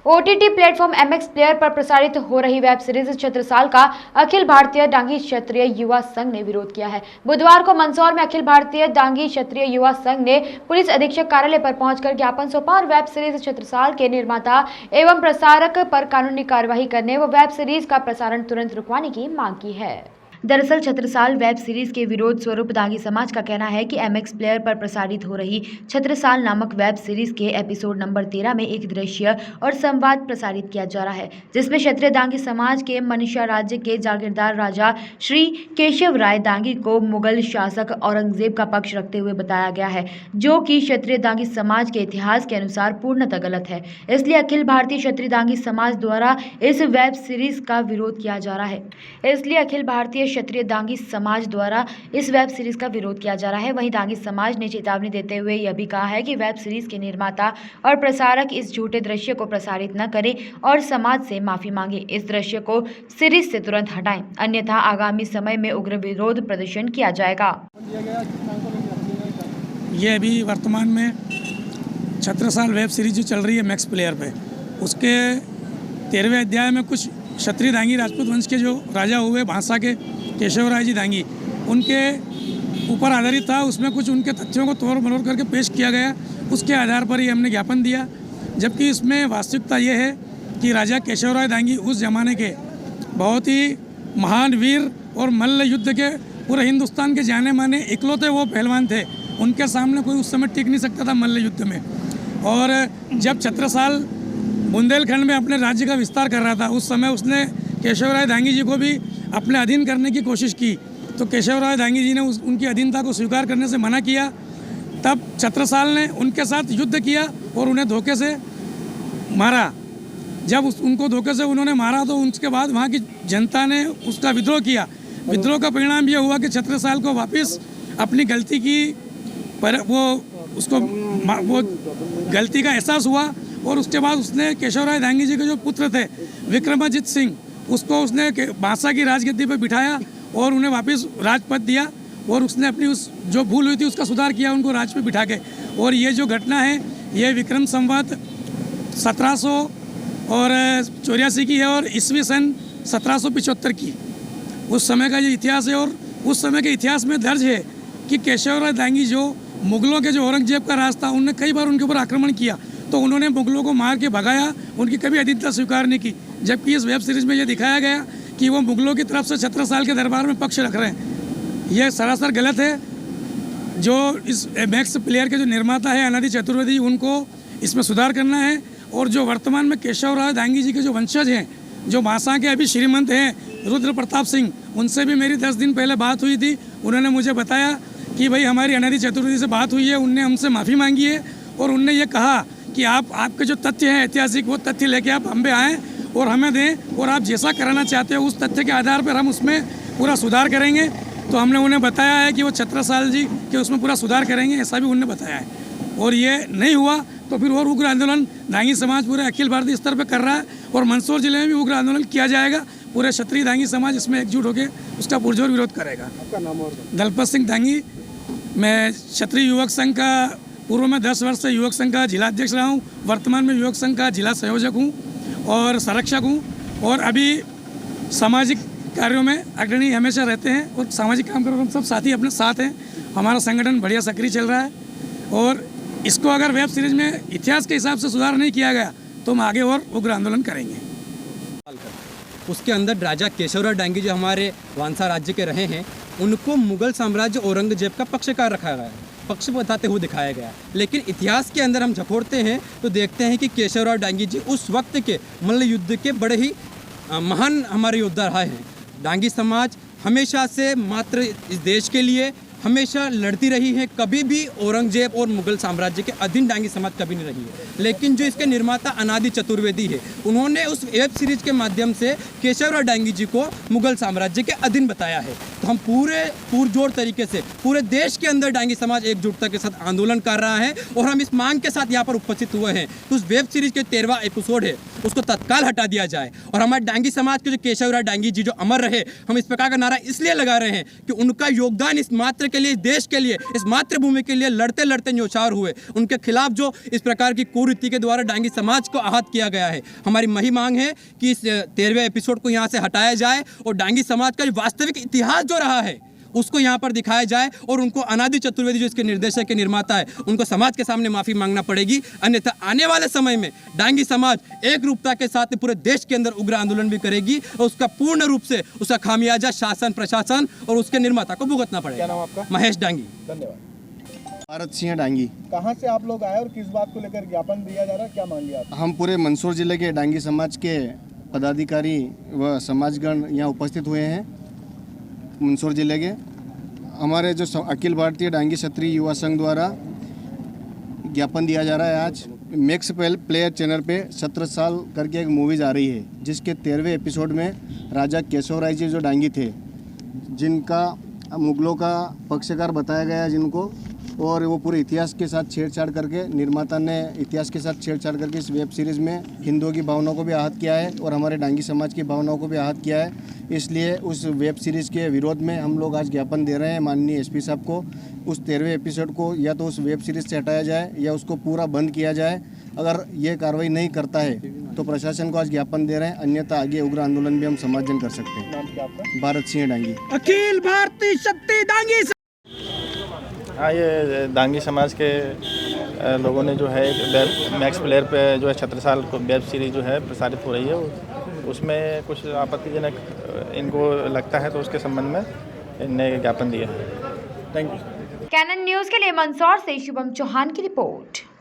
OTT platform MX player पर प्रसारित हो रही वेब सीरीज छत्रसाल का अखिल भारतीय डांगी क्षत्रिय युवा संघ ने विरोध किया है। बुधवार को मंदसौर में अखिल भारतीय डांगी क्षत्रिय युवा संघ ने पुलिस अधीक्षक कार्यालय पर पहुंचकर ज्ञापन सौंपा और वेब सीरीज छत्रसाल के निर्माता एवं प्रसारक पर कानूनी कार्यवाही करने व वेब सीरीज का प्रसारण तुरंत रुकवाने की मांग की है। दरअसल छत्रसाल वेब सीरीज के विरोध स्वरूप दांगी समाज का कहना है कि एमएक्स प्लेयर पर प्रसारित हो रही छत्रसाल नामक वेब सीरीज के एपिसोड नंबर 13 में एक दृश्य और संवाद प्रसारित किया जा रहा है, जिसमें क्षत्रिय दांगी समाज के मनीषा राज्य के जागीरदार राजा श्री केशव राय दांगी को मुगल शासक औरंगजेब का पक्ष रखते हुए बताया गया है, जो कि क्षत्रिय दांगी समाज के इतिहास के अनुसार पूर्णतः गलत है। इसलिए अखिल भारतीय क्षत्रिय दांगी समाज द्वारा इस वेब सीरीज का विरोध किया जा रहा है। क्षत्रिय दांगी समाज द्वारा इस वेब सीरीज का विरोध किया जा रहा है। वहीं दांगी समाज ने चेतावनी देते हुए यह भी कहा है कि वेब सीरीज के निर्माता और प्रसारक इस झूठे दृश्य को प्रसारित न करें और समाज से माफी मांगे। इस दृश्य को सीरीज से तुरंत हटाएं, अन्यथा आगामी समय में उग्र विरोध प्रदर्शन किया जाएगा। ये अभी वर्तमान में छत्रसाल वेब सीरीज जो चल रही है मैक्स प्लेयर पे, उसके 13वें अध्याय में कुछ क्षत्रिय दांगी राजपूत वंश के जो राजा हुए भांसा के केशव राय जी दांगी, उनके ऊपर आधारित था। उसमें कुछ उनके तथ्यों को तोड़ मरोड़ करके पेश किया गया, उसके आधार पर ही हमने ज्ञापन दिया। जबकि इसमें वास्तविकता ये है कि राजा केशव राय दांगी उस जमाने के बहुत ही महान वीर और मल्ल युद्ध के पूरे हिंदुस्तान के जाने माने इकलौते वो पहलवान थे। उनके सामने कोई उस समय टिक नहीं सकता था मल्ल युद्ध में। और जब छत्रसाल बुंदेलखंड में अपने राज्य का विस्तार कर रहा था, उस समय उसने केशव राय दांगी जी को भी अपने अधीन करने की कोशिश की। तो केशव राय दांगी जी ने उनकी अधीनता को स्वीकार करने से मना किया। तब छत्रसाल ने उनके साथ युद्ध किया और उन्हें धोखे से मारा। जब उनको धोखे से उन्होंने मारा तो उसके बाद वहाँ की जनता ने उसका विद्रोह किया। विद्रोह का परिणाम ये हुआ कि छत्रसाल को वापस अपनी गलती की वो गलती का एहसास हुआ। और उसके बाद उसने केशव राय दांगी जी के जो पुत्र थे विक्रमाजीत सिंह, उसको उसने भांसा की राजगद्दी पर बिठाया और उन्हें वापस राजपद दिया। और उसने अपनी उस जो भूल हुई थी उसका सुधार किया, उनको राज पे बिठा के। और ये जो घटना है ये विक्रम संवत 1784 की है और ईस्वी सन 1775 की। उस समय का ये इतिहास है। और उस समय के इतिहास में दर्ज है कि केशव राय दांगी जो मुगलों के जो औरंगजेब का राज था, उनने कई बार उनके ऊपर आक्रमण किया, तो उन्होंने मुगलों को मार के भगाया, उनकी कभी अधीनता स्वीकार नहीं की। जबकि इस वेब सीरीज में ये दिखाया गया कि वो मुगलों की तरफ से छत्रसाल के दरबार में पक्ष रख रहे हैं। ये सरासर गलत है। जो इस मैक्स प्लेयर के जो निर्माता है अनादि चतुर्वेदी, उनको इसमें सुधार करना है। और जो वर्तमान में केशव राय दांगी जी के जो वंशज हैं, जो भांसा के अभी श्रीमंत हैं रुद्र प्रताप सिंह, उनसे भी मेरी 10 दिन पहले बात हुई थी। उन्होंने मुझे बताया कि भाई हमारी अनादि चतुर्वेदी से बात हुई है, उनने हमसे माफ़ी मांगी है और उनने ये कहा कि आपके जो तथ्य हैं ऐतिहासिक, वो तथ्य लेके आप हम पे आएँ और हमें दें, और आप जैसा कराना चाहते हो उस तथ्य के आधार पर हम उसमें पूरा सुधार करेंगे। तो हमने उन्हें बताया है कि वो छत्रसाल जी के उसमें पूरा सुधार करेंगे, ऐसा भी उन्होंने बताया है। और ये नहीं हुआ तो फिर और उग्र आंदोलन दांगी समाज पूरे अखिल भारतीय स्तर पर कर रहा है और मंदसौर जिले में भी उग्र आंदोलन किया जाएगा। पूरे क्षत्रिय दांगी समाज इसमें एकजुट होकर उसका पुरजोर विरोध करेगा। आपका नाम और? दलपत सिंह दांगी। मैं क्षत्रिय युवक संघ का पूर्व में 10 वर्ष से युवक संघ का जिला अध्यक्ष रहा हूँ, वर्तमान में युवक संघ का जिला संयोजक हूँ और संरक्षक हूँ। और अभी सामाजिक कार्यों में अग्रणी हमेशा रहते हैं और सामाजिक काम करो, हम सब साथी अपने साथ हैं। हमारा संगठन बढ़िया सक्रिय चल रहा है और इसको अगर वेब सीरीज में इतिहास के हिसाब से सुधार नहीं किया गया तो हम आगे और उग्र आंदोलन करेंगे। उसके अंदर राजा केशवराव डांगी जो हमारे वांसा राज्य के रहे हैं, उनको मुगल साम्राज्य औरंगजेब का पक्षकार रखा गया है, पक्ष बताते हुए दिखाया गया। लेकिन इतिहास के अंदर हम झकोड़ते हैं तो देखते हैं कि केशवराव डांगी जी उस वक्त के मल्ल युद्ध के बड़े ही महान हमारे योद्धा रहे हैं। डांगी समाज हमेशा से मात्र इस देश के लिए हमेशा लड़ती रही है, कभी भी औरंगजेब और मुगल साम्राज्य के अधीन डांगी समाज कभी नहीं रही है। लेकिन जो इसके निर्माता अनादि चतुर्वेदी है, उन्होंने उस वेब सीरीज के माध्यम से केशवराव डांगी जी को मुगल साम्राज्य के अधीन बताया है। तो हम पूरे पुरजोर तरीके से पूरे देश के अंदर डांगी समाज एकजुटता के साथ आंदोलन कर रहा है और हम इस मांग के साथ यहाँ पर उपस्थित हुए हैं कि उस वेब सीरीज के 13वां एपिसोड है उसको तत्काल हटा दिया जाए और हमारे डांगी समाज के जो केशवराव डांगी जी जो अमर रहे, हम इस प्रकार का नारा इसलिए लगा रहे हैं कि उनका योगदान इस मात्र के लिए, इस देश के लिए, इस मातृभूमि के लिए लड़ते लड़ते न्यौछावर हुए। उनके खिलाफ जो इस प्रकार की कुरीति के द्वारा डांगी समाज को आहत किया गया है, हमारी मही मांग है कि इस 13वें एपिसोड को यहाँ से हटाया जाए और डांगी समाज का जो वास्तविक इतिहास जो रहा है उसको यहाँ पर दिखाया जाए और उनको अनादि चतुर्वेदी जो इसके निर्देशक के निर्माता है उनको समाज के सामने माफ़ी मांगना पड़ेगी, अन्यथा आने वाले समय में डांगी समाज एक रूपता के साथ पूरे देश के अंदर उग्र आंदोलन भी करेगी और उसका पूर्ण रूप से उसका खामियाजा शासन प्रशासन और उसके निर्माता को भुगतना पड़ेगा। क्या नाम आपका? महेश डांगी। धन्यवाद। भारत सिंह डांगी। कहाँ से आप लोग आए और किस बात को लेकर ज्ञापन दिया जा रहा है, क्या मांग लिया आप? हम पूरे मंदसौर जिले के डांगी समाज के पदाधिकारी व समाजगण यहाँ उपस्थित हुए हैं। मंदसौर जिले के हमारे जो अखिल भारतीय डांगी क्षत्रिय युवा संघ द्वारा ज्ञापन दिया जा रहा है। आज मैक्स प्लेयर चैनल पे 17 साल करके एक मूवीज आ रही है जिसके 13वें एपिसोड में राजा केशवराय जी जो डांगी थे, जिनका मुगलों का पक्षकार बताया गया जिनको, और वो पूरे इतिहास के साथ छेड़छाड़ करके निर्माता ने इतिहास के साथ छेड़छाड़ करके इस वेब सीरीज़ में हिंदुओं की भावनाओं को भी आहत किया है और हमारे डांगी समाज की भावनाओं को भी आहत किया है। इसलिए उस वेब सीरीज़ के विरोध में हम लोग आज ज्ञापन दे रहे हैं माननीय एसपी साहब को। उस 13वें एपिसोड को या तो उस वेब सीरीज़ से हटाया जाए या उसको पूरा बंद किया जाए। अगर ये कार्रवाई नहीं करता है तो प्रशासन को आज ज्ञापन दे रहे हैं, अन्यथा आगे उग्र आंदोलन भी हम समाजजन कर सकते हैं। नाम क्या आपका? भारत सिंह डांगी। अखिल भारतीय शक्ति डांगी। हाँ, ये डांगी समाज के लोगों ने जो है मैक्स प्लेयर पे जो है 17 साल को वेब सीरीज जो है प्रसारित हो रही है, उसमें कुछ आपत्तिजनक इनको लगता है तो उसके संबंध में इनने ज्ञापन दिया है। Thank you. कैनन न्यूज़ के लिए मंदसौर से शुभम चौहान की रिपोर्ट।